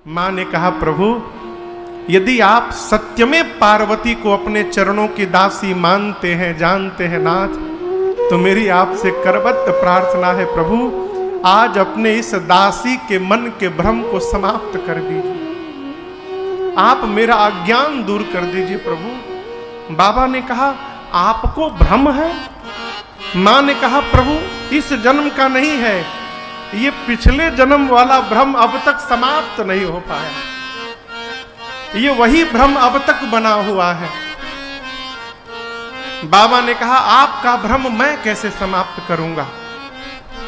मां ने कहा, प्रभु यदि आप सत्य में पार्वती को अपने चरणों की दासी मानते हैं, जानते हैं नाथ, तो मेरी आपसे करबद्ध प्रार्थना है प्रभु, आज अपने इस दासी के मन के भ्रम को समाप्त कर दीजिए, आप मेरा अज्ञान दूर कर दीजिए प्रभु। बाबा ने कहा, आपको भ्रम है? मां ने कहा, प्रभु इस जन्म का नहीं है, ये पिछले जन्म वाला भ्रम अब तक समाप्त नहीं हो पाया, ये वही भ्रम अब तक बना हुआ है। बाबा ने कहा, आपका भ्रम मैं कैसे समाप्त करूंगा?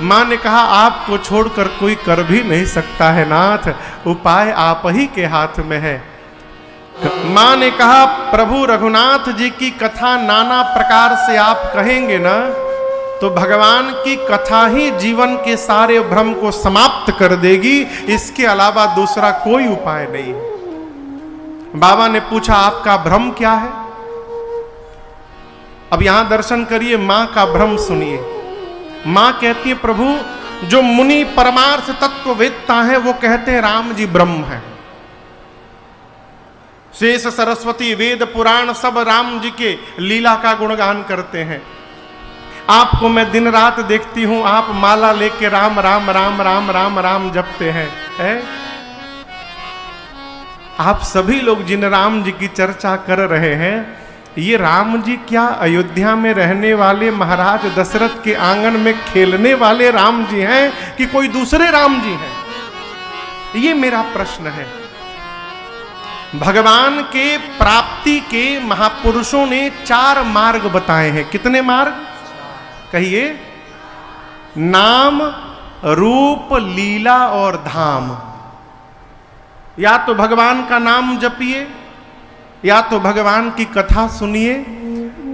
मां ने कहा, आपको छोड़कर कोई कर भी नहीं सकता है नाथ, उपाय आप ही के हाथ में है। मां ने कहा, प्रभु रघुनाथ जी की कथा नाना प्रकार से आप कहेंगे ना, तो भगवान की कथा ही जीवन के सारे भ्रम को समाप्त कर देगी, इसके अलावा दूसरा कोई उपाय नहीं है। बाबा ने पूछा, आपका भ्रम क्या है? अब यहां दर्शन करिए, मां का भ्रम सुनिए। मां कहती है, प्रभु जो मुनि परमार्थ तत्ववेत्ता है वो कहते हैं राम जी ब्रह्म है। शेष सरस्वती वेद पुराण सब राम जी के लीला का गुणगान करते हैं। आपको मैं दिन रात देखती हूं, आप माला लेके राम राम राम राम राम राम जपते हैं, है? आप सभी लोग जिन राम जी की चर्चा कर रहे हैं, ये राम जी क्या अयोध्या में रहने वाले महाराज दशरथ के आंगन में खेलने वाले राम जी हैं कि कोई दूसरे राम जी हैं? ये मेरा प्रश्न है। भगवान के प्राप्ति के महापुरुषों ने 4 मार्ग बताए हैं। कितने मार्ग? कहिए। नाम, रूप, लीला और धाम। या तो भगवान का नाम जपिए, या तो भगवान की कथा सुनिए,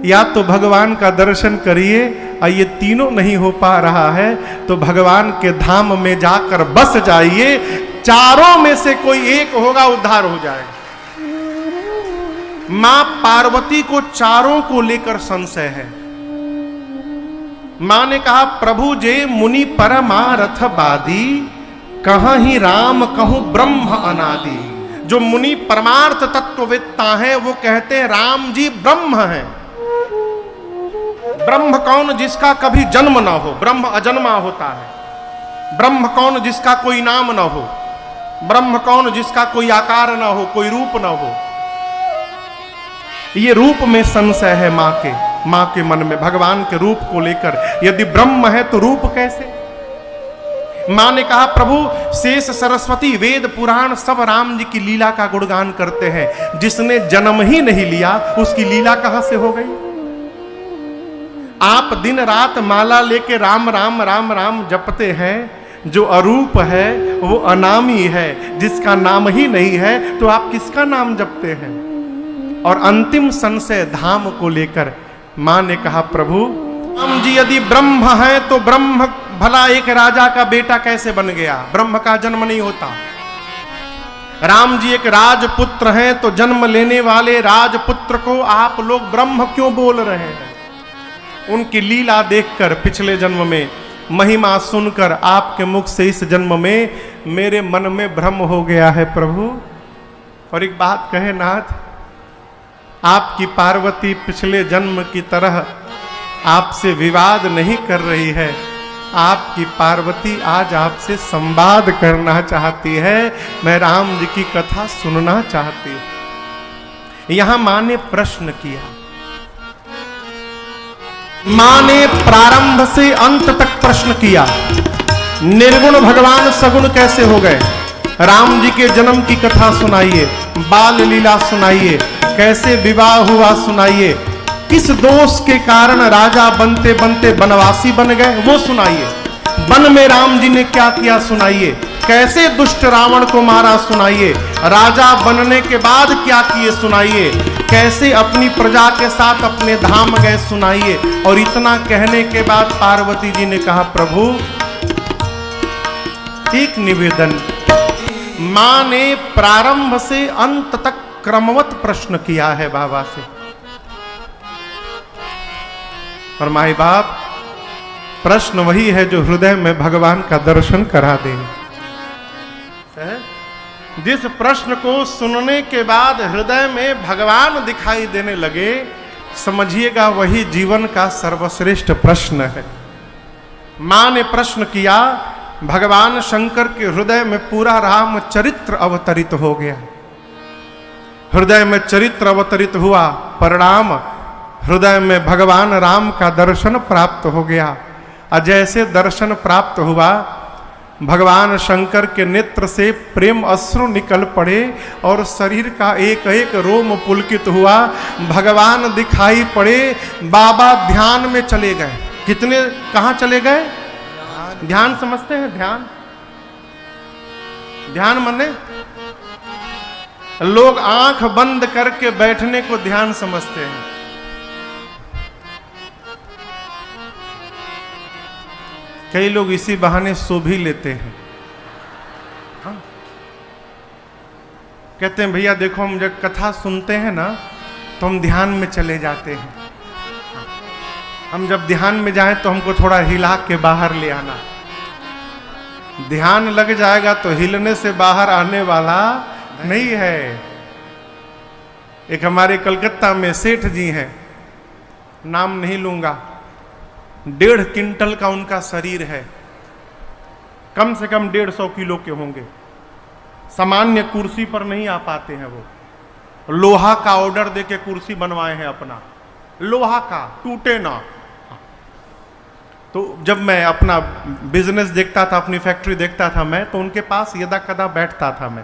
या तो भगवान का दर्शन करिए, और ये तीनों नहीं हो पा रहा है तो भगवान के धाम में जाकर बस जाइए, चारों में से कोई एक होगा, उद्धार हो जाएगा। मां पार्वती को चारों को लेकर संशय है। मां ने कहा, प्रभु जे मुनि परमारथ बादी, कहां ही राम कहूं ब्रह्म अनादि। जो मुनि परमार्थ तत्ववेत्ता हैं वो कहते हैं राम जी ब्रह्म हैं। ब्रह्म कौन? जिसका कभी जन्म ना हो, ब्रह्म अजन्मा होता है। ब्रह्म कौन? जिसका कोई नाम ना हो। ब्रह्म कौन? जिसका कोई आकार ना हो, कोई रूप ना हो। ये रूप में संशय है मां के मन में, भगवान के रूप को लेकर। यदि ब्रह्म है तो रूप कैसे? मां ने कहा, प्रभु शेष सरस्वती वेद पुराण सब राम जी की लीला का गुणगान करते हैं, जिसने जन्म ही नहीं लिया उसकी लीला कहां से हो गई? आप दिन रात माला लेके राम राम राम राम जपते हैं, जो अरूप है वो अनामी है, जिसका नाम ही नहीं है तो आप किसका नाम जपते हैं? और अंतिम संशय धाम को लेकर मां ने कहा, प्रभु राम जी यदि ब्रह्म है तो ब्रह्म भला एक राजा का बेटा कैसे बन गया? ब्रह्म का जन्म नहीं होता। राम जी एक राजपुत्र हैं तो जन्म लेने वाले राजपुत्र को आप लोग ब्रह्म क्यों बोल रहे हैं? उनकी लीला देखकर, पिछले जन्म में महिमा सुनकर आपके मुख से इस जन्म में मेरे मन में भ्रम हो गया है प्रभु। और एक बात कहे नाथ, आपकी पार्वती पिछले जन्म की तरह आपसे विवाद नहीं कर रही है, आपकी पार्वती आज आपसे संवाद करना चाहती है, मैं राम जी की कथा सुनना चाहती हूं। यहां मां ने प्रश्न किया। मां ने प्रारंभ से अंत तक प्रश्न किया, निर्गुण भगवान सगुण कैसे हो गए? राम जी के जन्म की कथा सुनाइए, बाल लीला सुनाइए, कैसे विवाह हुआ सुनाइए, किस दोष के कारण राजा बनते बनते बनवासी बन गए वो सुनाइए, वन में राम जी ने क्या किया सुनाइए, कैसे दुष्ट रावण को मारा सुनाइए, राजा बनने के बाद क्या किए सुनाइए, कैसे अपनी प्रजा के साथ अपने धाम गए सुनाइए। और इतना कहने के बाद पार्वती जी ने कहा, प्रभु एक निवेदन। मां ने प्रारंभ से अंत तक क्रमवत प्रश्न किया है बाबा से। और माई बाप, प्रश्न वही है जो हृदय में भगवान का दर्शन करा दे। जिस प्रश्न को सुनने के बाद हृदय में भगवान दिखाई देने लगे, समझिएगा वही जीवन का सर्वश्रेष्ठ प्रश्न है। मां ने प्रश्न किया, भगवान शंकर के हृदय में पूरा राम चरित्र अवतरित हो गया। हृदय में चरित्र अवतरित हुआ, परिणाम हृदय में भगवान राम का दर्शन प्राप्त हो गया। और जैसे दर्शन प्राप्त हुआ, भगवान शंकर के नेत्र से प्रेम अश्रु निकल पड़े और शरीर का एक एक रोम पुलकित हुआ। भगवान दिखाई पड़े, बाबा ध्यान में चले गए। कितने, कहां चले गए? ध्यान समझते हैं? ध्यान, ध्यान माने लोग आंख बंद करके बैठने को ध्यान समझते हैं। कई लोग इसी बहाने सो भी लेते हैं। हाँ? कहते हैं भैया देखो, हम जब कथा सुनते हैं ना तो हम ध्यान में चले जाते हैं। हम जब ध्यान में जाएं तो हमको थोड़ा हिला के बाहर ले आना। ध्यान लग जाएगा तो हिलने से बाहर आने वाला नहीं है। एक हमारे कलकत्ता में सेठ जी हैं, नाम नहीं लूंगा, 1.5 क्विंटल का उनका शरीर है, कम से कम 150 किलो के होंगे। सामान्य कुर्सी पर नहीं आ पाते हैं वो, लोहा का ऑर्डर देके कुर्सी बनवाए हैं अपना, लोहा का, टूटे ना। तो जब मैं अपना बिजनेस देखता था, अपनी फैक्ट्री देखता था मैं, तो उनके पास यदा कदा बैठता था मैं,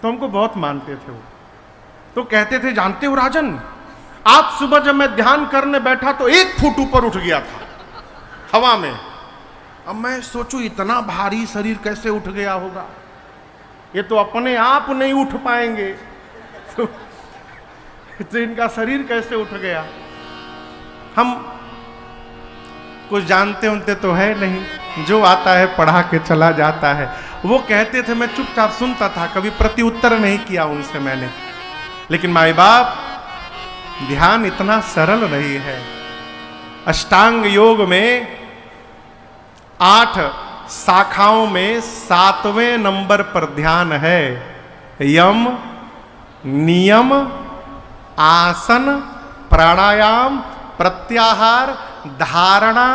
तो हमको बहुत मानते थे वो। तो कहते थे, जानते हो राजन, आज सुबह जब मैं ध्यान करने बैठा तो 1 फुट ऊपर उठ गया था हवा में। अब मैं सोचूं इतना भारी शरीर कैसे उठ गया होगा, ये तो अपने आप नहीं उठ पाएंगे तो इनका शरीर कैसे उठ गया। हम कुछ जानते उनते तो है नहीं, जो आता है पढ़ा के चला जाता है। वो कहते थे, मैं चुपचाप सुनता था, कभी प्रति उत्तर नहीं किया उनसे मैंने। लेकिन माई बाप, ध्यान इतना सरल नहीं है। अष्टांग योग में 8 शाखाओं में 7वें नंबर पर ध्यान है। यम, नियम, आसन, प्राणायाम, प्रत्याहार, धारणा,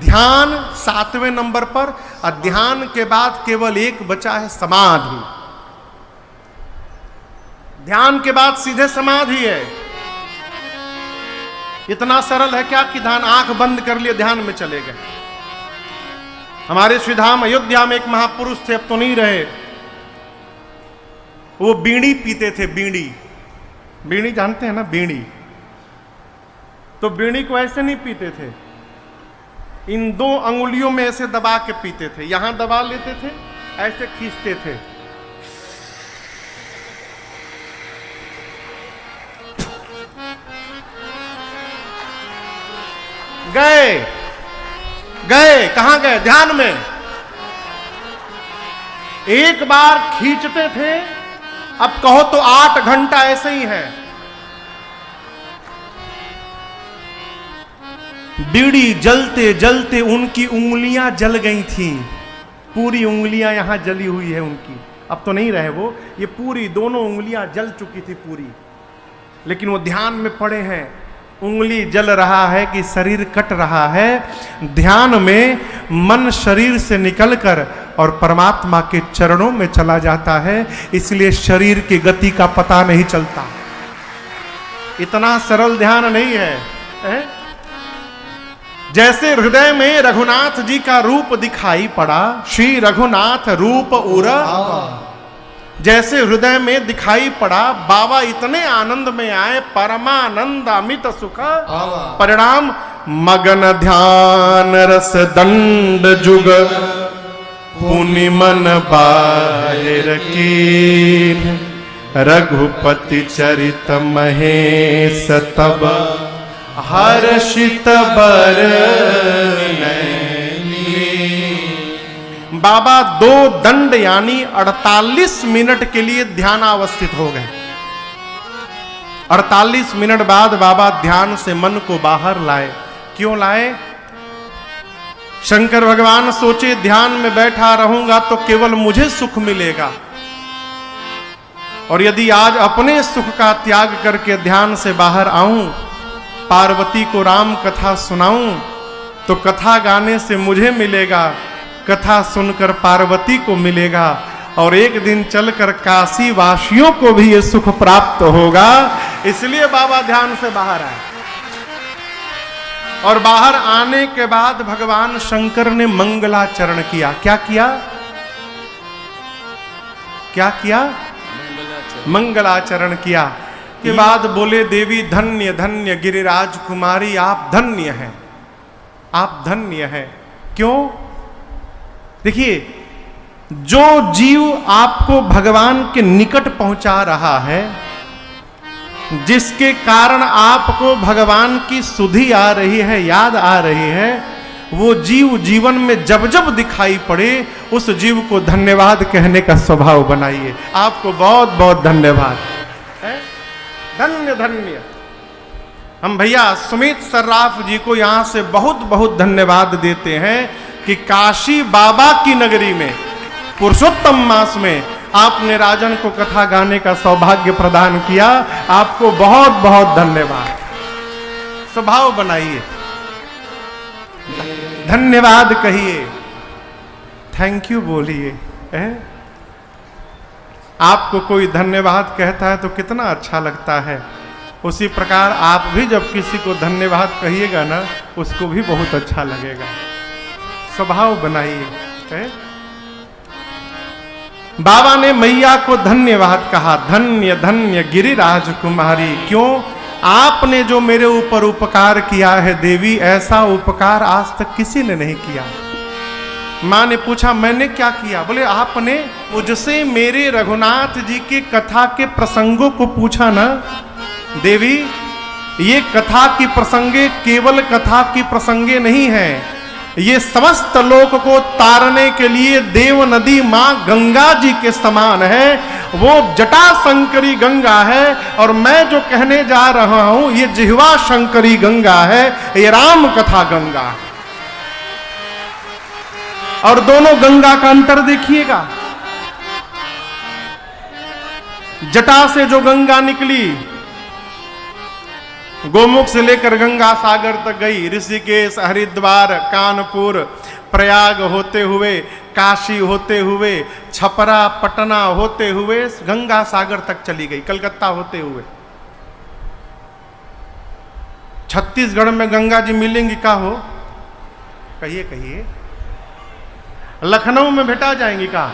ध्यान 7वें नंबर पर। और ध्यान के बाद केवल एक बचा है, समाधि। ध्यान के बाद सीधे समाधि है। इतना सरल है क्या कि ध्यान, आंख बंद कर लिए ध्यान में चले गए। हमारे श्रीधाम अयोध्या में एक महापुरुष थे, अब तो नहीं रहे। वो बीड़ी पीते थे, बीड़ी। बीड़ी जानते हैं ना, बीड़ी। तो बीड़ी को ऐसे नहीं पीते थे, इन 2 अंगुलियों में ऐसे दबा के पीते थे। यहां दबा लेते थे, ऐसे खींचते थे। गए गए कहां गए? ध्यान में। एक बार खींचते थे, अब कहो तो 8 घंटा ऐसे ही है। बीड़ी जलते जलते उनकी उंगलियां जल गई थी, पूरी उंगलियां यहां जली हुई है उनकी। अब तो नहीं रहे वो, ये पूरी दोनों उंगलियां जल चुकी थी पूरी। लेकिन वो ध्यान में पड़े हैं, उंगली जल रहा है कि शरीर कट रहा है। ध्यान में मन शरीर से निकलकर और परमात्मा के चरणों में चला जाता है, इसलिए शरीर की गति का पता नहीं चलता। इतना सरल ध्यान नहीं है। जैसे हृदय में रघुनाथ जी का रूप दिखाई पड़ा, श्री रघुनाथ रूप उर, जैसे हृदय में दिखाई पड़ा, बाबा इतने आनंद में आए, परमानंद अमित सुख। परिणाम मगन ध्यान रस दंड जुग, पुनि मन बाहिर कीन, रघुपति चरित महेश तब, हर्षित बर बाबा 2 दंड यानी 48 मिनट के लिए ध्यानावस्थित हो गए। 48 मिनट बाद बाबा ध्यान से मन को बाहर लाए। क्यों लाए? शंकर भगवान सोचे ध्यान में बैठा रहूंगा तो केवल मुझे सुख मिलेगा, और यदि आज अपने सुख का त्याग करके ध्यान से बाहर आऊं, पार्वती को राम कथा सुनाऊं, तो कथा गाने से मुझे मिलेगा, कथा सुनकर पार्वती को मिलेगा, और एक दिन चलकर काशी वासियों को भी ये सुख प्राप्त होगा। इसलिए बाबा ध्यान से बाहर आए। और बाहर आने के बाद भगवान शंकर ने मंगलाचरण किया। क्या किया? क्या किया? मंगलाचरण किया के बाद बोले, देवी धन्य धन्य गिरिराज कुमारी, आप धन्य हैं, आप धन्य हैं। क्यों? देखिए, जो जीव आपको भगवान के निकट पहुंचा रहा है, जिसके कारण आपको भगवान की सुधि आ रही है, याद आ रही है, वो जीव जीवन में जब जब दिखाई पड़े, उस जीव को धन्यवाद कहने का स्वभाव बनाइए। आपको बहुत बहुत धन्यवाद। धन्य धन्य। हम भैया सुमित सर्राफ जी को यहां से बहुत बहुत धन्यवाद देते हैं कि काशी बाबा की नगरी में पुरुषोत्तम मास में आपने राजन को कथा गाने का सौभाग्य प्रदान किया। आपको बहुत बहुत धन्यवाद। स्वभाव बनाइए, धन्यवाद कहिए, थैंक यू बोलिए। आपको कोई धन्यवाद कहता है तो कितना अच्छा लगता है। उसी प्रकार आप भी जब किसी को धन्यवाद कहिएगा ना, उसको भी बहुत अच्छा लगेगा। स्वभाव बनाइए। बाबा ने मैया को धन्यवाद कहा, धन्य धन्य गिरिराज कुमारी। क्यों? आपने जो मेरे ऊपर उपकार किया है देवी, ऐसा उपकार आज तक किसी ने नहीं किया। मां ने पूछा, मैंने क्या किया? बोले, आपने मुझसे मेरे रघुनाथ जी के कथा के प्रसंगों को पूछा ना। देवी, ये कथा की प्रसंगे केवल कथा की प्रसंगे नहीं है, ये समस्त लोक को तारने के लिए देव नदी मां गंगा जी के समान है। वो जटा शंकरी गंगा है, और मैं जो कहने जा रहा हूं ये जिह्वा शंकरी गंगा है, ये राम कथा गंगा है। और दोनों गंगा का अंतर देखिएगा। जटा से जो गंगा निकली, गोमुख से लेकर गंगा सागर तक गई, ऋषिकेश, हरिद्वार, कानपुर, प्रयाग होते हुए, काशी होते हुए, छपरा, पटना होते हुए गंगा सागर तक चली गई, कलकत्ता होते हुए। छत्तीसगढ़ में गंगा जी मिलेंगी का हो? कहिए कहिए। लखनऊ में भेटा जाएंगी का?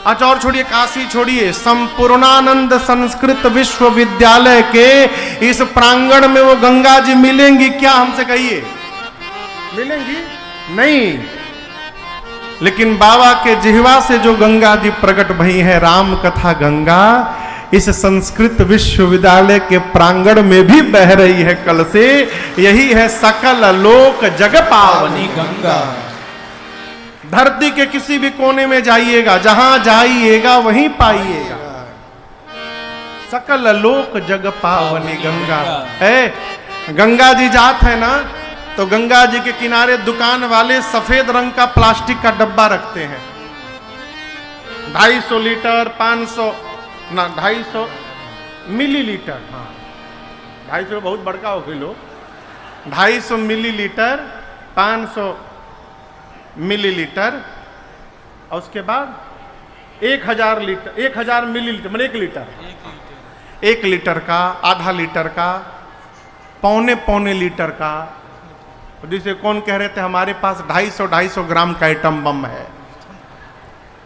अच्छा, और छोड़िए, काशी छोड़िए, संपूर्णानंद संस्कृत विश्वविद्यालय के इस प्रांगण में वो गंगा जी मिलेंगी क्या? हमसे कहिए। मिलेंगी? नहीं। लेकिन बाबा के जिह्वा से जो गंगा जी प्रकट भई है, राम कथा गंगा, इस संस्कृत विश्वविद्यालय के प्रांगण में भी बह रही है कल से। यही है सकल लोक जग पावनी गंगा। धरती के किसी भी कोने में जाइएगा, जहां जाइएगा वहीं पाइएगा। सकल लोक जग पावनी गंगा है। गंगा जी जात है ना, तो गंगा जी के किनारे दुकान वाले सफेद रंग का प्लास्टिक का डब्बा रखते हैं। 250 लीटर, 500 ना 250 मिलीलीटर, हाँ 250 बहुत बड़का हो किलो, 250 मिलीलीटर, 500 मिलीलीटर, और उसके बाद 1000 लीटर, 1000 मिलीलीटर मतलब 1 लीटर, 1 लीटर का, आधा लीटर का, पौने लीटर का। जिसे कौन कह रहे थे हमारे पास 250 ग्राम का आइटम बम है,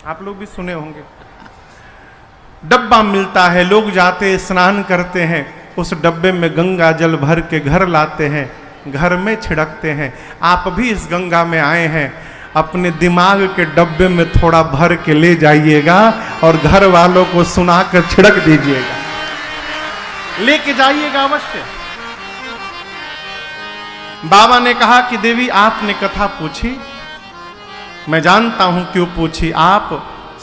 आप लोग भी सुने होंगे। डब्बा मिलता है, लोग जाते स्नान करते हैं, उस डब्बे में गंगा जल भर के घर लाते हैं, घर में छिड़कते हैं। आप भी इस गंगा में आए हैं, अपने दिमाग के डब्बे में थोड़ा भर के ले जाइएगा और घर वालों को सुनाकर छिड़क दीजिएगा, लेके जाइएगा अवश्य। बाबा ने कहा कि देवी आपने कथा पूछी, मैं जानता हूं क्यों पूछी। आप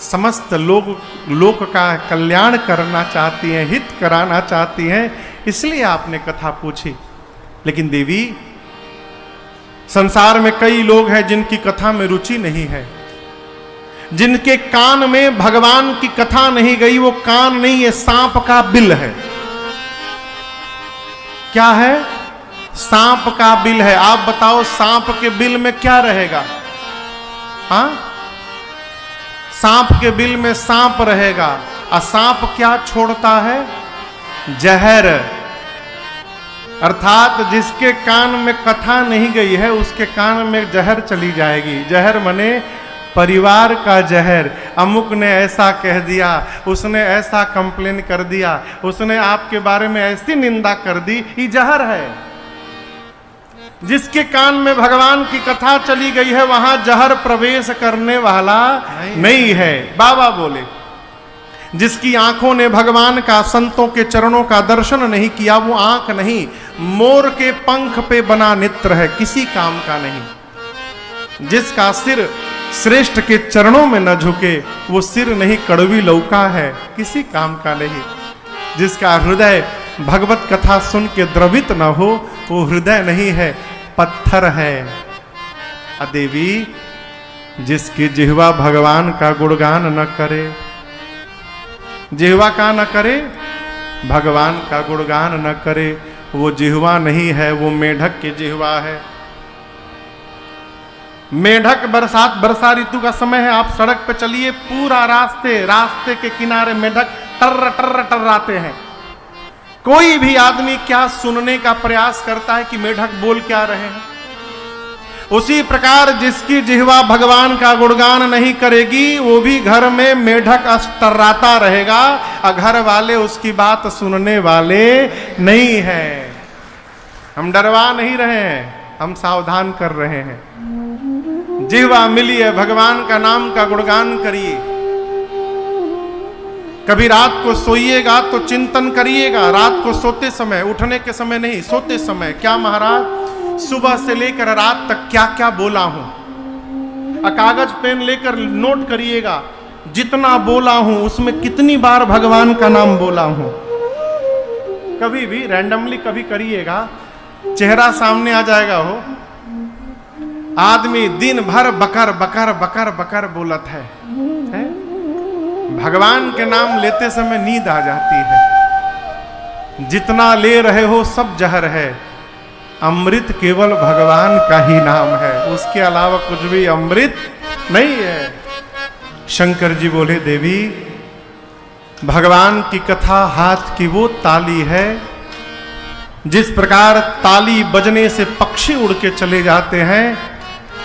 समस्त लोक का कल्याण करना चाहती हैं, हित कराना चाहती हैं, इसलिए आपने कथा पूछी। लेकिन देवी, संसार में कई लोग हैं जिनकी कथा में रुचि नहीं है, जिनके कान में भगवान की कथा नहीं गई, वो कान नहीं, ये सांप का बिल है। क्या है? सांप का बिल है। आप बताओ सांप के बिल में क्या रहेगा? हाँ, सांप के बिल में सांप रहेगा। और सांप क्या छोड़ता है? जहर। अर्थात जिसके कान में कथा नहीं गई है उसके कान में जहर चली जाएगी। जहर माने परिवार का जहर। अमुक ने ऐसा कह दिया, उसने ऐसा कंप्लेन कर दिया, उसने आपके बारे में ऐसी निंदा कर दी, ये जहर है। जिसके कान में भगवान की कथा चली गई है वहां जहर प्रवेश करने वाला नहीं है। बाबा बोले जिसकी आंखों ने भगवान का, संतों के चरणों का दर्शन नहीं किया, वो आंख नहीं, मोर के पंख पे बना नेत्र है, किसी काम का नहीं। जिसका सिर श्रेष्ठ के चरणों में न झुके, वो सिर नहीं, कड़वी लौका है, किसी काम का नहीं। जिसका हृदय भगवत कथा सुन के द्रवित न हो, वो हृदय नहीं है, पत्थर है। अदेवी जिसकी जिह्वा भगवान का गुणगान न करे, जिह्वा का न करे, भगवान का गुणगान न करे, वो जिह्वा नहीं है, वो मेढक की जिह्वा है। मेढक वर्षा ऋतु का समय है, आप सड़क पे चलिए, पूरा रास्ते के किनारे मेढक टर्र टर्र टर्राते हैं। कोई भी आदमी क्या सुनने का प्रयास करता है कि मेढक बोल क्या रहे हैं। उसी प्रकार जिसकी जिह्वा भगवान का गुणगान नहीं करेगी, वो भी घर में मेढक टर्राता रहेगा और घर वाले उसकी बात सुनने वाले नहीं है। हम डरवा नहीं रहे हैं, हम सावधान कर रहे हैं। जिह्वा मिली है, भगवान का नाम का गुणगान करिए। कभी रात को सोइएगा तो चिंतन करिएगा, रात को सोते समय, उठने के समय नहीं, सोते समय, क्या महाराज सुबह से लेकर रात तक क्या क्या बोला हूं। कागज पेन लेकर नोट करिएगा, जितना बोला हूं उसमें कितनी बार भगवान का नाम बोला हूं। कभी भी रैंडमली कभी करिएगा, चेहरा सामने आ जाएगा। हो आदमी दिन भर बकर बकर बकर बकर बोलत है? भगवान के नाम लेते समय नींद आ जाती है। जितना ले रहे हो सब जहर है, अमृत केवल भगवान का ही नाम है, उसके अलावा कुछ भी अमृत नहीं है। शंकर जी बोले देवी भगवान की कथा हाथ की वो ताली है, जिस प्रकार ताली बजने से पक्षी उड़ के चले जाते हैं,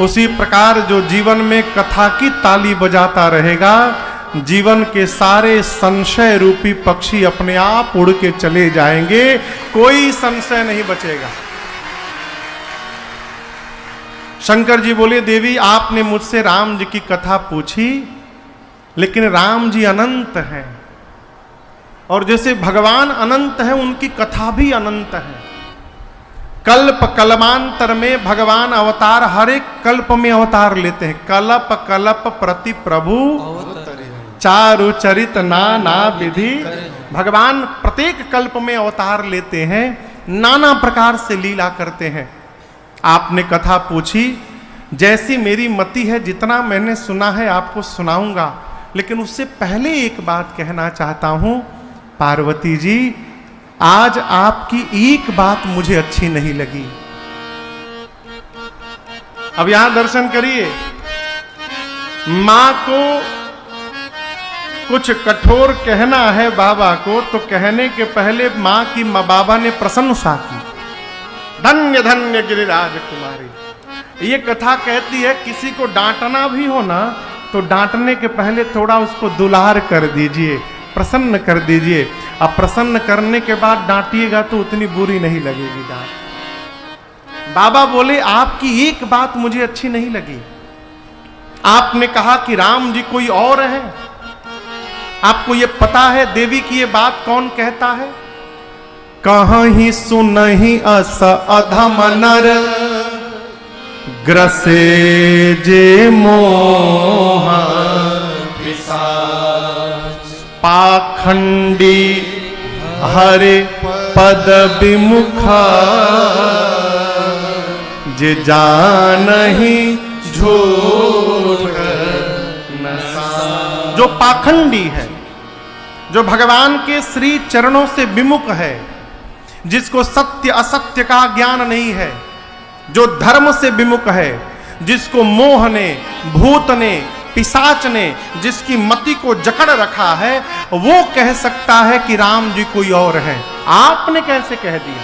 उसी प्रकार जो जीवन में कथा की ताली बजाता रहेगा, जीवन के सारे संशय रूपी पक्षी अपने आप उड़ के चले जाएंगे, कोई संशय नहीं बचेगा। शंकर जी बोले देवी आपने मुझसे राम जी की कथा पूछी, लेकिन राम जी अनंत हैं, और जैसे भगवान अनंत है उनकी कथा भी अनंत है। कल्प कल्पांतर में भगवान अवतार हर एक कल्प में अवतार लेते हैं। कल्प कल्प प्रति प्रभु चारु चरित नाना विधि। भगवान प्रत्येक कल्प में अवतार लेते हैं, नाना प्रकार से लीला करते हैं। आपने कथा पूछी, जैसी मेरी मति है, जितना मैंने सुना है आपको सुनाऊंगा, लेकिन उससे पहले एक बात कहना चाहता हूं। पार्वती जी, आज आपकी एक बात मुझे अच्छी नहीं लगी। अब यहां दर्शन करिए, मां को कुछ कठोर कहना है बाबा को, तो कहने के पहले मां की बाबा ने प्रशंसा की, धन्य धन्य गिरिराज कुमारी। ये कथा कहती है किसी को डांटना भी हो ना, तो डांटने के पहले थोड़ा उसको दुलार कर दीजिए, प्रसन्न कर दीजिए। अब प्रसन्न करने के बाद डांटिएगा तो उतनी बुरी नहीं लगेगी डांट। बाबा बोले आपकी एक बात मुझे अच्छी नहीं लगी। आपने कहा कि राम जी कोई और है। आपको ये पता है देवी की ये बात कौन कहता है? कहाँ ही सुनहि अस अधम नर, ग्रसे जे मोह पिशाच, पाखंडी हरे पद विमुखा, जे जानहि झूठ न जो पाखंडी है, जो भगवान के श्री चरणों से विमुख है, जिसको सत्य असत्य का ज्ञान नहीं है, जो धर्म से विमुख है, जिसको मोह ने, भूत ने, पिशाच ने जिसकी मति को जकड़ रखा है, वो कह सकता है कि राम जी कोई और है। आपने कैसे कह दिया?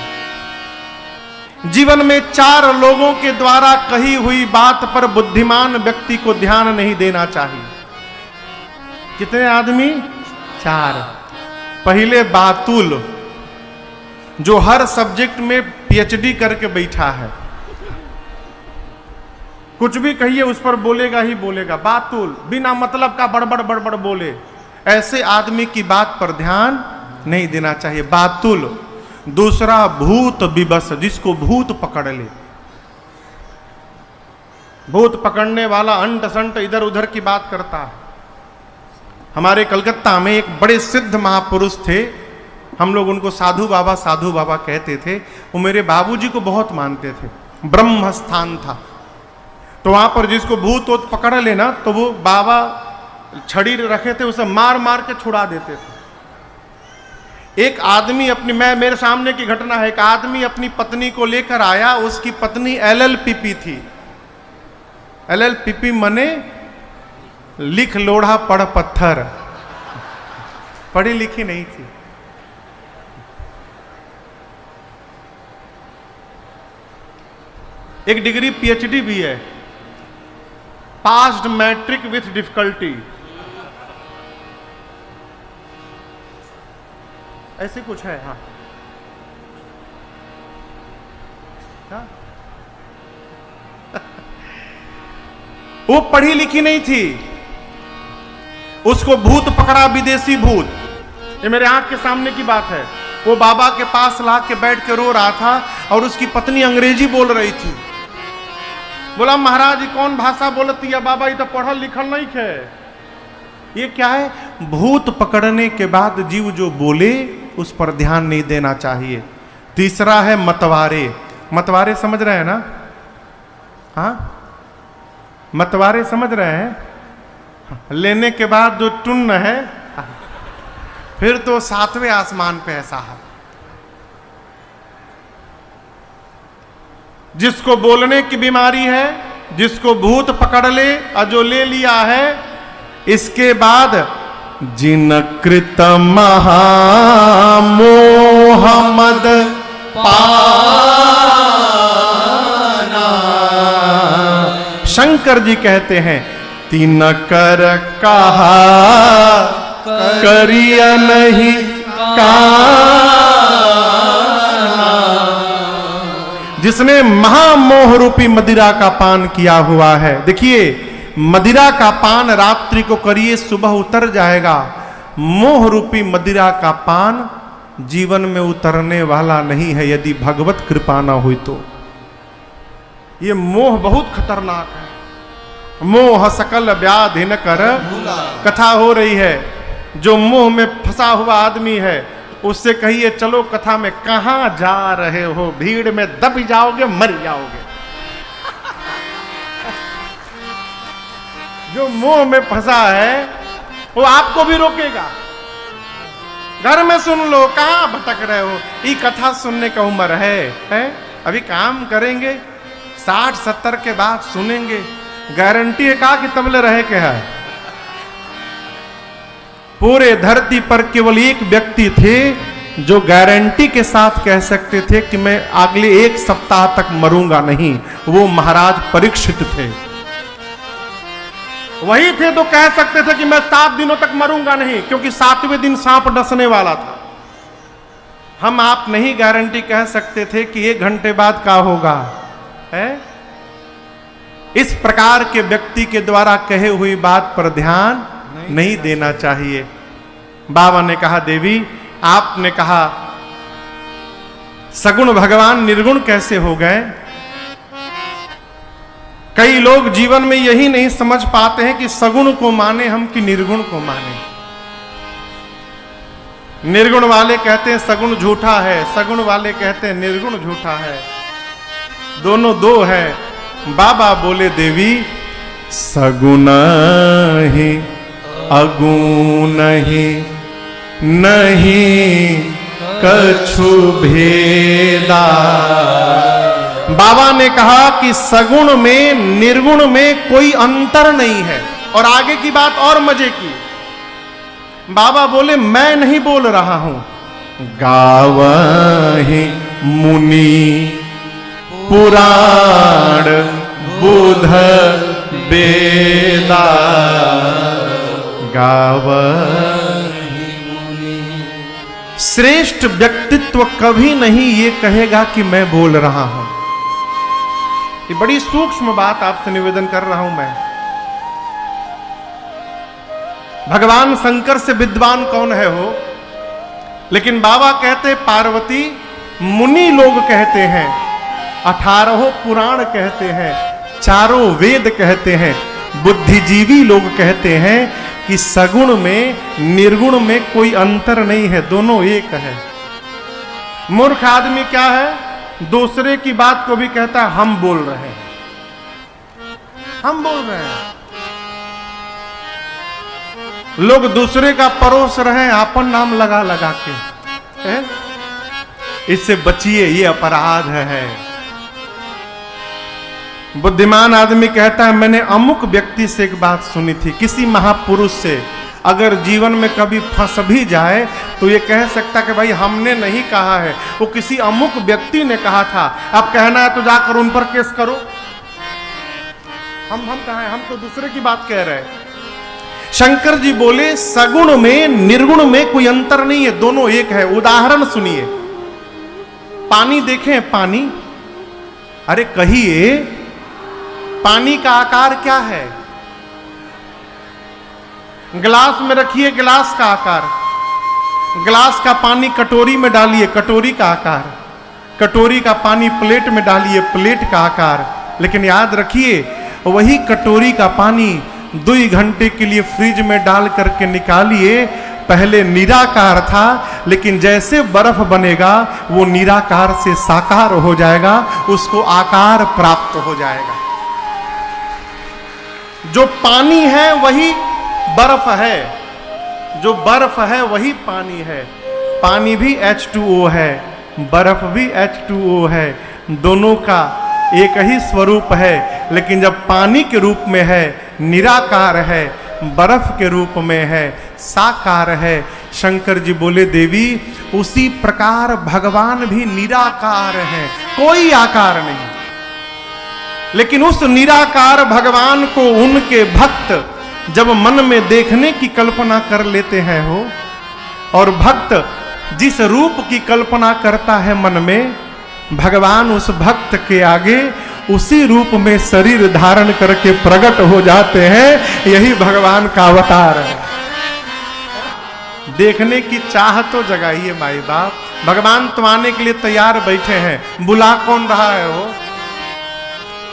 जीवन में 4 लोगों के द्वारा कही हुई बात पर बुद्धिमान व्यक्ति को ध्यान नहीं देना चाहिए। कितने आदमी? 4। पहले बातुल, जो हर सब्जेक्ट में पीएचडी करके बैठा है, कुछ भी कहिए उस पर बोलेगा ही बोलेगा। बातुल, बिना मतलब का बड़बड़ बड़बड़ बोले, ऐसे आदमी की बात पर ध्यान नहीं देना चाहिए। बातुल। दूसरा भूत विवश, जिसको भूत पकड़ ले। भूत पकड़ने वाला अंट संट इधर उधर की बात करता है। हमारे कलकत्ता में एक बड़े सिद्ध महापुरुष थे, हम लोग उनको साधु बाबा कहते थे। वो मेरे बाबूजी को बहुत मानते थे। ब्रह्म स्थान था, तो वहां पर जिसको भूत वूत पकड़ लेना तो वो बाबा छड़ी रखे थे, उसे मार मार के छुड़ा देते थे। एक आदमी मेरे सामने की घटना है, एक आदमी अपनी पत्नी को लेकर आया। उसकी पत्नी LLPP थी। LLPP मने लिख लोढ़ा पढ़ पत्थर, पढ़ी लिखी नहीं थी। एक डिग्री PhD भी है, पास्ड मैट्रिक विथ डिफिकल्टी, ऐसे कुछ है। हाँ, वो पढ़ी लिखी नहीं थी। उसको भूत पकड़ा, विदेशी भूत। ये मेरे आंख के सामने की बात है। वो बाबा के पास ला के बैठ के रो रहा था और उसकी पत्नी अंग्रेजी बोल रही थी। बोला, महाराज कौन भाषा बोलती है बाबा, ये तो पढ़ल लिखल नहीं है। ये क्या है? भूत पकड़ने के बाद जीव जो बोले उस पर ध्यान नहीं देना चाहिए। तीसरा है मतवारे। मतवारे समझ रहे हैं ना? हाँ, मतवारे समझ रहे हैं? लेने के बाद जो टुन्न है, फिर तो 7वें आसमान पे ऐसा है। जिसको बोलने की बीमारी है, जिसको भूत पकड़ ले और जो ले लिया है, इसके बाद जिन कृत महामोहमद पाना, शंकर जी कहते हैं, तीन कर कहा करिया नहीं काना। जिसने महामोह रूपी मदिरा का पान किया हुआ है। देखिए, मदिरा का पान रात्रि को करिए, सुबह उतर जाएगा। मोह रूपी मदिरा का पान जीवन में उतरने वाला नहीं है, यदि भगवत कृपा ना हुई तो। ये मोह बहुत खतरनाक है। मोह सकल व्याधि न कर, कथा हो रही है। जो मोह में फंसा हुआ आदमी है, उससे कहिए चलो कथा में, कहां जा रहे हो? भीड़ में दब जाओगे, मर जाओगे। जो मोह में फंसा है वो आपको भी रोकेगा। घर में सुन लो, कहां भटक रहे हो? ये कथा सुनने का उम्र है? अभी काम करेंगे, 60-70 के बाद सुनेंगे। गारंटी है कहा कि तबले रहे के है। पूरे धरती पर केवल एक व्यक्ति थे जो गारंटी के साथ कह सकते थे कि मैं अगले 1 सप्ताह तक मरूंगा नहीं। वो महाराज परीक्षित थे। वही थे तो कह सकते थे कि मैं 7 दिनों तक मरूंगा नहीं, क्योंकि 7वें दिन सांप डसने वाला था। हम आप नहीं गारंटी कह सकते थे कि 1 घंटे बाद क्या होगा, है? इस प्रकार के व्यक्ति के द्वारा कहे हुई बात पर ध्यान नहीं देना चाहिए। बाबा ने कहा, देवी आपने कहा सगुण भगवान निर्गुण कैसे हो गए? कई लोग जीवन में यही नहीं समझ पाते हैं कि सगुण को माने हम कि निर्गुण को माने। निर्गुण वाले कहते हैं सगुण झूठा है, सगुण वाले कहते हैं निर्गुण झूठा है। दोनों दो है। बाबा बोले, देवी सगुण ही अगुणहि नहीं कछु भेदा। बाबा ने कहा कि सगुण में निर्गुण में कोई अंतर नहीं है। और आगे की बात और मजे की, बाबा बोले मैं नहीं बोल रहा हूं, गावहि मुनि पुराण बुध वेदा। गावहि मुनि, श्रेष्ठ व्यक्तित्व कभी नहीं ये कहेगा कि मैं बोल रहा हूं। ये बड़ी सूक्ष्म बात आपसे निवेदन कर रहा हूं मैं। भगवान शंकर से विद्वान कौन है हो, लेकिन बाबा कहते पार्वती मुनि लोग कहते हैं, 18 पुराण कहते हैं, 4 वेद कहते हैं, बुद्धिजीवी लोग कहते हैं कि सगुण में निर्गुण में कोई अंतर नहीं है, दोनों एक है। मूर्ख आदमी क्या है, दूसरे की बात को भी कहता है हम बोल रहे हैं, हम बोल रहे हैं। लोग दूसरे का परोस रहे हैं अपन नाम लगा लगा के, है? इससे बचिए, ये अपराध है। बुद्धिमान आदमी कहता है मैंने अमुक व्यक्ति से एक बात सुनी थी, किसी महापुरुष से, अगर जीवन में कभी फंस भी जाए तो ये कह सकता कि भाई हमने नहीं कहा है, वो किसी अमुक व्यक्ति ने कहा था। अब कहना है तो जाकर उन पर केस करो। हम कहा है, हम तो दूसरे की बात कह रहे हैं। शंकर जी बोले सगुण में निर्गुण में कोई अंतर नहीं है, दोनों एक है। उदाहरण सुनिए, पानी देखें, पानी, अरे कहिए पानी का आकार क्या है? गिलास में रखिए, गिलास का आकार, गिलास का पानी कटोरी में डालिए, कटोरी का आकार, कटोरी का पानी प्लेट में डालिए, प्लेट का आकार। लेकिन याद रखिए वही कटोरी का पानी 2 घंटे के लिए फ्रिज में डाल करके निकालिए, पहले निराकार था, लेकिन जैसे बर्फ बनेगा वो निराकार से साकार हो जाएगा, उसको आकार प्राप्त हो जाएगा। जो पानी है वही बर्फ है, जो बर्फ है वही पानी है। पानी भी H2O है, बर्फ भी H2O है, दोनों का एक ही स्वरूप है। लेकिन जब पानी के रूप में है निराकार है, बर्फ के रूप में है साकार है। शंकर जी बोले देवी उसी प्रकार भगवान भी निराकार है, कोई आकार नहीं। लेकिन उस निराकार भगवान को उनके भक्त जब मन में देखने की कल्पना कर लेते हैं हो, और भक्त जिस रूप की कल्पना करता है मन में, भगवान उस भक्त के आगे उसी रूप में शरीर धारण करके प्रकट हो जाते हैं। यही भगवान का अवतार है। देखने की चाह तो जगाइए माई बाप, भगवान तो आने के लिए तैयार बैठे हैं। बुला कौन रहा है वो,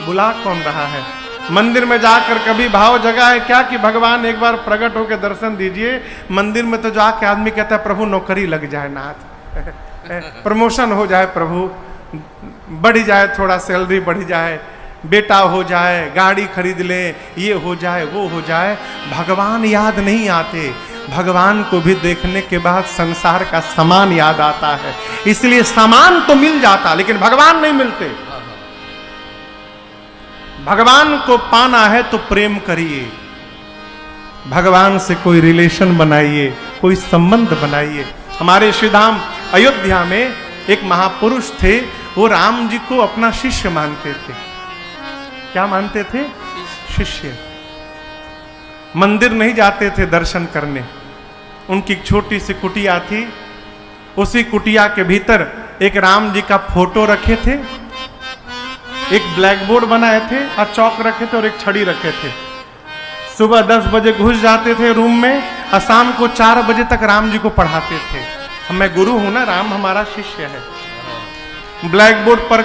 बुला कौन रहा है? मंदिर में जाकर कभी भाव जगा है क्या कि भगवान एक बार प्रकट होकर दर्शन दीजिए? मंदिर में तो जाके आदमी कहता है प्रभु नौकरी लग जाए, नाथ प्रमोशन हो जाए, प्रभु बढ़ जाए, थोड़ा सैलरी बढ़ जाए, बेटा हो जाए, गाड़ी खरीद ले, ये हो जाए, वो हो जाए। भगवान याद नहीं आते। भगवान को भी देखने के बाद संसार का सामान याद आता है। इसलिए सामान तो मिल जाता लेकिन भगवान नहीं मिलते। भगवान को पाना है तो प्रेम करिए, भगवान से कोई रिलेशन बनाइए, कोई संबंध बनाइए। हमारे श्रीधाम अयोध्या में एक महापुरुष थे, वो राम जी को अपना शिष्य मानते थे। क्या मानते थे? शिष्य। मंदिर नहीं जाते थे दर्शन करने। उनकी छोटी सी कुटिया थी, उसी कुटिया के भीतर एक राम जी का फोटो रखे थे, एक ब्लैक बोर्ड बनाए थे और चौक रखे थे और एक छड़ी रखे थे। सुबह 10 बजे घुस जाते थे रूम में और शाम को 4 बजे तक राम जी को पढ़ाते थे। मैं गुरु हूं ना, राम हमारा शिष्य है। ब्लैक बोर्ड पर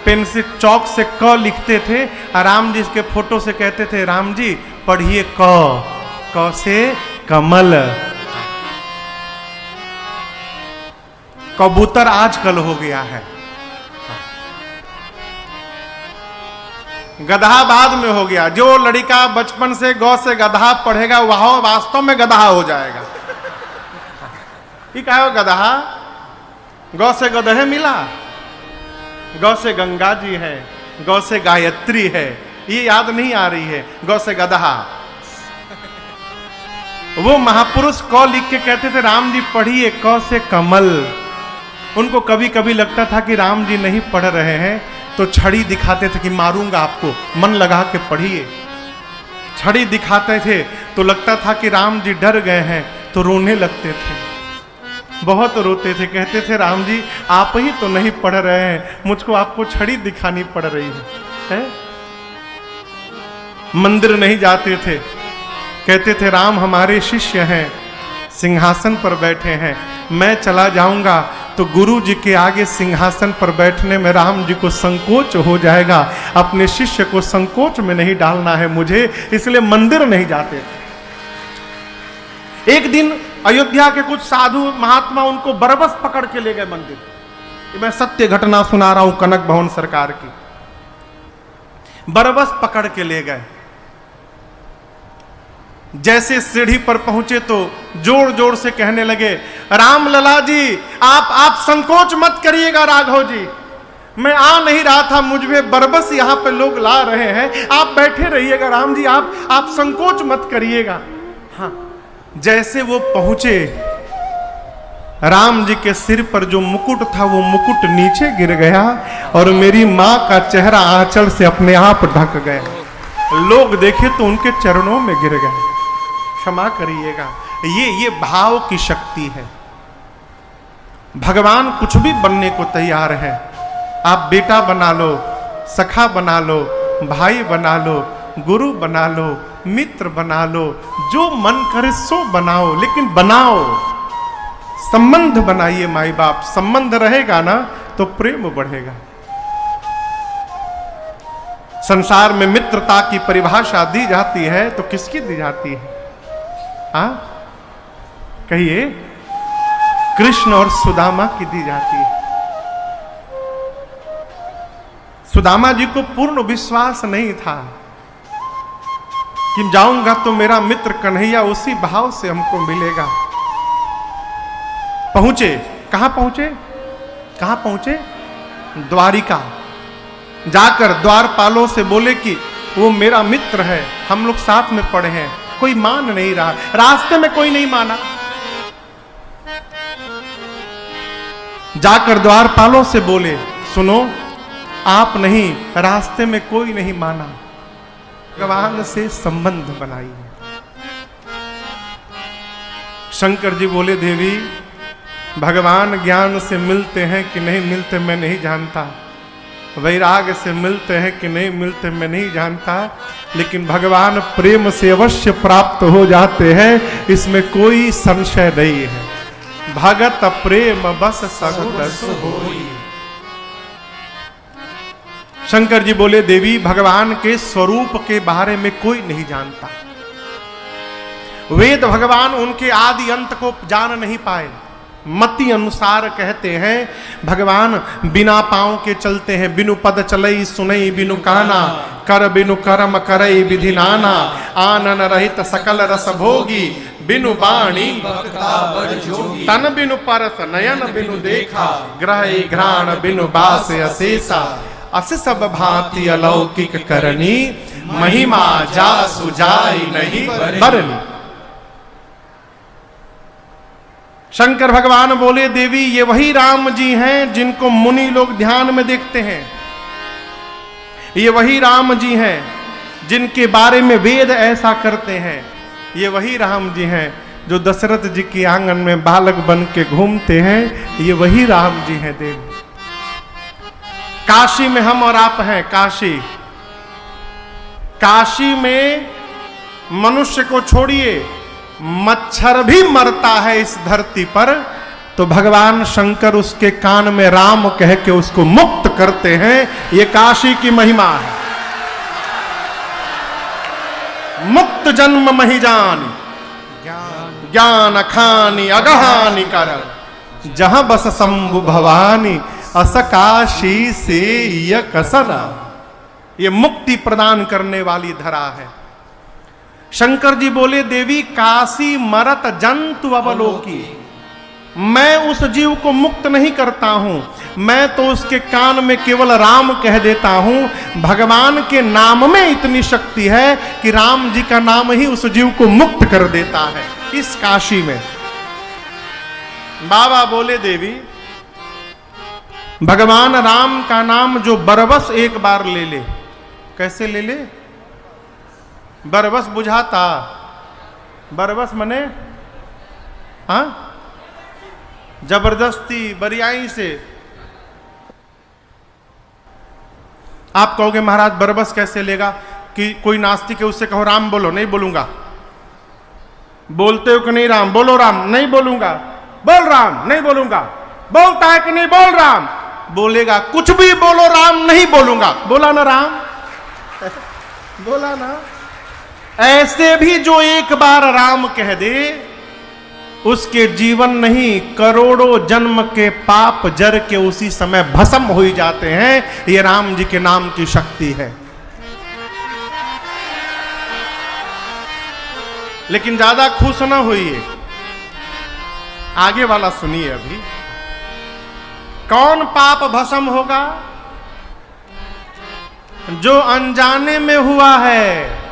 पेन से चौक से क लिखते थे और राम जी के फोटो से कहते थे राम जी पढ़िए क से कमल। कबूतर आजकल हो गया है। गधा बाद में हो गया। जो लड़का बचपन से गौ से गधा पढ़ेगा वह वास्तव में गधा हो जाएगा। ये क्या हो गधा? गौ से गधे मिला, गौ से गंगा जी है, गौ से गायत्री है, ये याद नहीं आ रही है। गौ से गधा। वो महापुरुष क लिख के कहते थे राम जी पढ़िए क से कमल। उनको कभी कभी लगता था कि राम जी नहीं पढ़ रहे हैं तो छड़ी दिखाते थे कि मारूंगा आपको, मन लगा के पढ़िए। छड़ी दिखाते थे तो लगता था कि राम जी डर गए हैं तो रोने लगते थे, बहुत रोते थे। कहते थे राम जी आप ही तो नहीं पढ़ रहे हैं, मुझको आपको छड़ी दिखानी पड़ रही है? मंदिर नहीं जाते थे, कहते थे राम हमारे शिष्य हैं, सिंहासन पर बैठे हैं, मैं चला जाऊंगा तो गुरु जी के आगे सिंहासन पर बैठने में राम जी को संकोच हो जाएगा, अपने शिष्य को संकोच में नहीं डालना है मुझे, इसलिए मंदिर नहीं जाते थे। एक दिन अयोध्या के कुछ साधु महात्मा उनको बरबस पकड़ के ले गए मंदिर। मैं सत्य घटना सुना रहा हूं कनक भवन सरकार की। बरबस पकड़ के ले गए। जैसे सीढ़ी पर पहुंचे तो जोर जोर से कहने लगे राम लला जी आप संकोच मत करिएगा राघव जी, मैं आ नहीं रहा था, मुझे बरबस यहाँ पे लोग ला रहे हैं, आप बैठे रहिएगा राम जी, आप संकोच मत करिएगा। हाँ, जैसे वो पहुंचे राम जी के सिर पर जो मुकुट था वो मुकुट नीचे गिर गया और मेरी माँ का चेहरा आंचल से अपने आप ढक गया। लोग देखे तो उनके चरणों में गिर गए। क्षमा करिएगा, ये भाव की शक्ति है। भगवान कुछ भी बनने को तैयार है। आप बेटा बना लो, सखा बना लो, भाई बना लो, गुरु बना लो, मित्र बना लो, जो मन करे सो बनाओ, लेकिन बनाओ, संबंध बनाइए। माई बाप संबंध रहेगा ना तो प्रेम बढ़ेगा। संसार में मित्रता की परिभाषा दी जाती है तो किसकी दी जाती है? हाँ कहिए, कृष्ण और सुदामा की दी जाती है। सुदामा जी को पूर्ण विश्वास नहीं था कि जाऊंगा तो मेरा मित्र कन्हैया उसी भाव से हमको मिलेगा। पहुंचे, कहां पहुंचे? कहां पहुंचे? द्वारिका। जाकर द्वारपालों से बोले कि वो मेरा मित्र है, हम लोग साथ में पढ़े हैं। कोई मान नहीं रहा, रास्ते में कोई नहीं माना। जाकर द्वारपालों से बोले सुनो, आप नहीं, रास्ते में कोई नहीं माना, भगवान से संबंध बनाइए। शंकर जी बोले देवी भगवान ज्ञान से मिलते हैं कि नहीं मिलते मैं नहीं जानता, वैराग्य से मिलते हैं कि नहीं मिलते मैं नहीं जानता, लेकिन भगवान प्रेम से अवश्य प्राप्त हो जाते हैं, इसमें कोई संशय नहीं है। भगत प्रेम बस सगुरस होई। शंकर जी बोले देवी भगवान के स्वरूप के बारे में कोई नहीं जानता। वेद भगवान उनके आदि अंत को जान नहीं पाए। मति अनुसार कहते हैं भगवान बिना पांव के चलते हैं, बिनु पद चलई सुनई बिनु काना, कर बिनु कर्म करई विधि नाना, आनन रहित सकल रस भोगी, बिनु बाणी तन बिनु परस नयन बिनु देखा, ग्रह घ्राण बिनु बास अशेषा, अस सब भांति अलौकिक करनी, महिमा जासु जाई नहीं बरनी। शंकर भगवान बोले देवी ये वही राम जी हैं जिनको मुनि लोग ध्यान में देखते हैं, ये वही राम जी हैं जिनके बारे में वेद ऐसा करते हैं, ये वही राम जी हैं जो दशरथ जी के आंगन में बालक बन के घूमते हैं, ये वही राम जी हैं देवी। काशी में हम और आप हैं, काशी में मनुष्य को छोड़िए, मच्छर भी मरता है इस धरती पर तो भगवान शंकर उसके कान में राम कह के उसको मुक्त करते हैं। ये काशी की महिमा है। मुक्त जन्म मही जान ज्ञान खानी अगहानी कर, जहां बस शंभु भवानी अस काशी से य कसना। ये मुक्ति प्रदान करने वाली धरा है। शंकर जी बोले, देवी काशी मरत जंतु अवलोकी, मैं उस जीव को मुक्त नहीं करता हूं, मैं तो उसके कान में केवल राम कह देता हूं। भगवान के नाम में इतनी शक्ति है कि राम जी का नाम ही उस जीव को मुक्त कर देता है। इस काशी में बाबा बोले, देवी भगवान राम का नाम जो बरबस एक बार ले ले, कैसे ले ले? बरबस बुझाता? बरबस मने हाँ, जबरदस्ती बरियाई से। आप कहोगे महाराज बरबस कैसे लेगा? कि कोई नास्तिक है उससे कहो राम बोलो, नहीं बोलूंगा। बोलते हो कि नहीं राम? बोलो राम, नहीं बोलूंगा। बोल राम, नहीं बोलूंगा। बोलता है कि नहीं? बोल राम। बोलेगा कुछ भी बोलो राम नहीं बोलूंगा। बोला ना राम? बोला ना? ऐसे भी जो एक बार राम कह दे उसके जीवन नहीं करोड़ों जन्म के पाप जर के उसी समय भस्म हो जाते हैं। ये राम जी के नाम की शक्ति है। लेकिन ज्यादा खुश ना होइए, आगे वाला सुनिए। अभी कौन पाप भस्म होगा? जो अनजाने में हुआ है।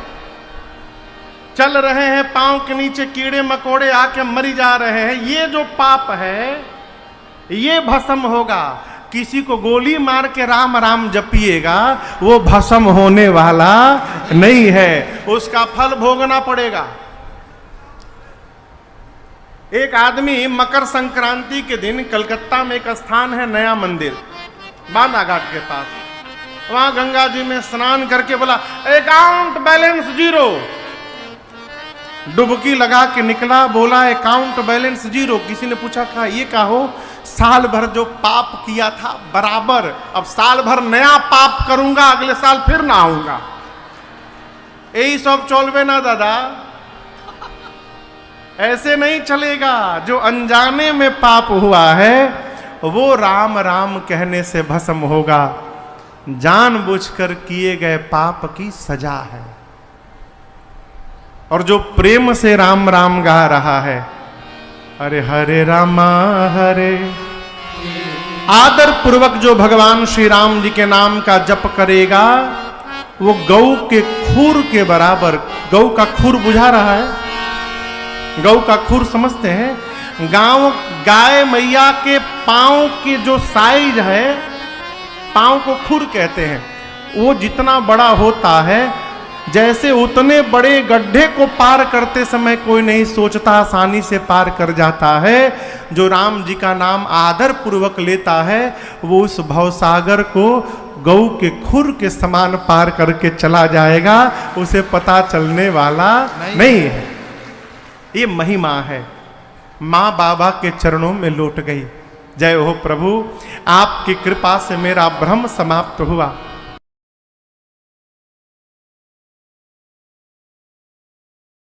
चल रहे हैं, पांव के नीचे कीड़े मकोड़े आके मरी जा रहे हैं, ये जो पाप है ये भस्म होगा। किसी को गोली मार के राम राम जपिएगा, वो भस्म होने वाला नहीं है, उसका फल भोगना पड़ेगा। एक आदमी मकर संक्रांति के दिन कलकत्ता में एक स्थान है नया मंदिर, बांदा घाट के पास, वहां गंगा जी में स्नान करके बोला अकाउंट बैलेंस 0। डुबकी लगा के निकला, बोला अकाउंट बैलेंस 0। किसी ने पूछा था ये क्या हो? साल भर जो पाप किया था बराबर, अब साल भर नया पाप करूंगा, अगले साल फिर ना आऊंगा। यही सब चलवे ना दादा, ऐसे नहीं चलेगा। जो अनजाने में पाप हुआ है वो राम राम कहने से भस्म होगा। जानबूझकर किए गए पाप की सजा है। और जो प्रेम से राम राम गा रहा है, अरे हरे रामा हरे, आदर पूर्वक जो भगवान श्री राम जी के नाम का जप करेगा वो गौ के खुर के बराबर। गौ का खुर बुझा रहा है? गौ का खुर समझते हैं? गाय मैया के पांव के जो साइज है, पांव को खुर कहते हैं, वो जितना बड़ा होता है, जैसे उतने बड़े गड्ढे को पार करते समय कोई नहीं सोचता, आसानी से पार कर जाता है। जो राम जी का नाम आदर पूर्वक लेता है वो उस भवसागर को गौ के खुर के समान पार करके चला जाएगा, उसे पता चलने वाला नहीं है। ये महिमा है। माँ बाबा के चरणों में लौट गई। जय हो प्रभु, आपकी कृपा से मेरा भ्रम समाप्त हुआ।